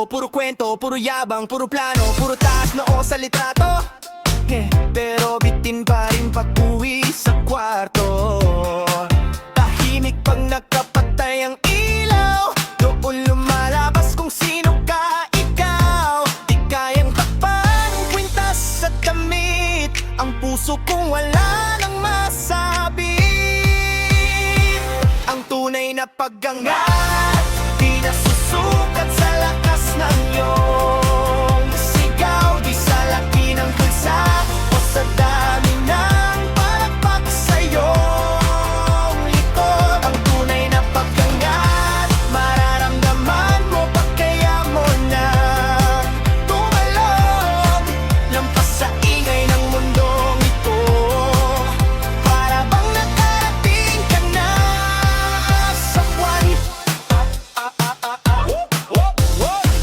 pako, puro kwento, puro yabang, puro plano, puro taas noo sa litrato. Pero bitin pa rin pag-uwi sa kwarto. Tahimik pag nakapatay ang ilaw, doon lumalabas kung sino ka, ikaw. Di kayang takpan ang kwintas at damit, ang puso kong wala nang masabi. Ang tunay na pag-angat, di nasusukat sa lakas ng iyong sigaw. Di sa laki ng bulsa o sa dami ng palakpak sa iyong likod. Ang tunay na pag-angat, mararamdaman mo pag kaya mo na tumalon lampas sa ingay ng mundong ito. Para bang nakarating ka na sa buwan.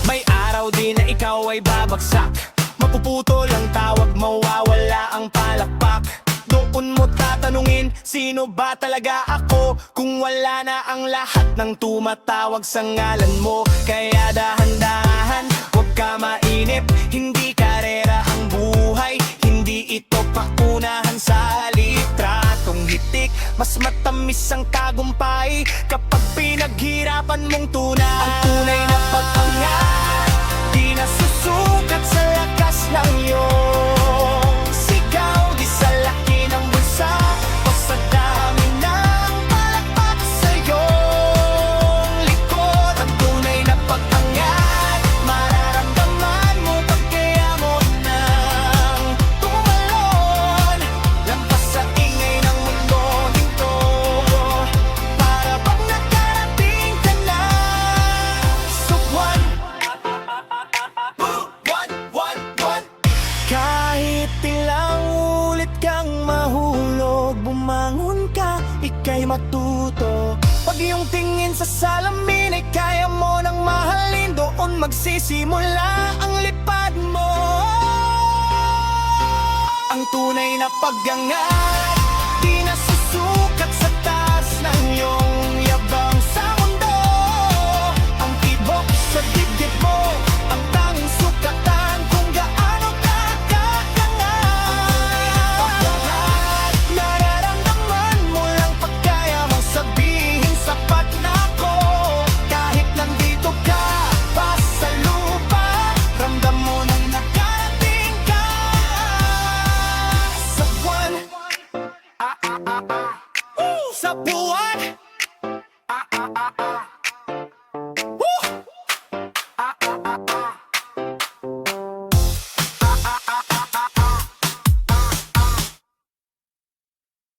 May araw din na ikaw ay babagsak, mapuputol ang tawag, mawawala ang palakpak. Doon mo tatanungin, sino ba talaga ako? Kung wala na ang lahat ng tumatawag sa ngalan mo. Kaya dahan-dahan, huwag ka mainip, hindi karera ang buhay, hindi ito pakunahan sa litratong hitik. Mas matamis ang tagumpay kapag pinaghirapan mong tunay. Ang tunay na pag-angat, di nasusukat sa lakas ng iyong sigaw. Di sa laki ng bulsa o sa dami ng palakpak sa iyong likod. Ang tunay na pag-angat, mararamdaman mo pag kaya mo nang tumalon lampas sa ingay ng mundo ito. Para bang nakarating ka na sa buwan. Kahit ilang ulit kang mahulog, bumangon ka, ika'y matuto. Pag iyong tingin sa salamin ay kaya mo nang mahalin, doon magsisimula ang lipad mo. Ang tunay na pag-angat, di nasusukat sa taas ng iyong yabang sa mundo. Ang tibok sa dibdib mo, ang tanging sukatan kung gaano ka kakangat. Nararamdaman mo lang pag kaya mong sabihin sapat na ako. Kahit nandito ka pa sa lupa, ramdam mo nang nakarating ka sa buwan. Sa buwan.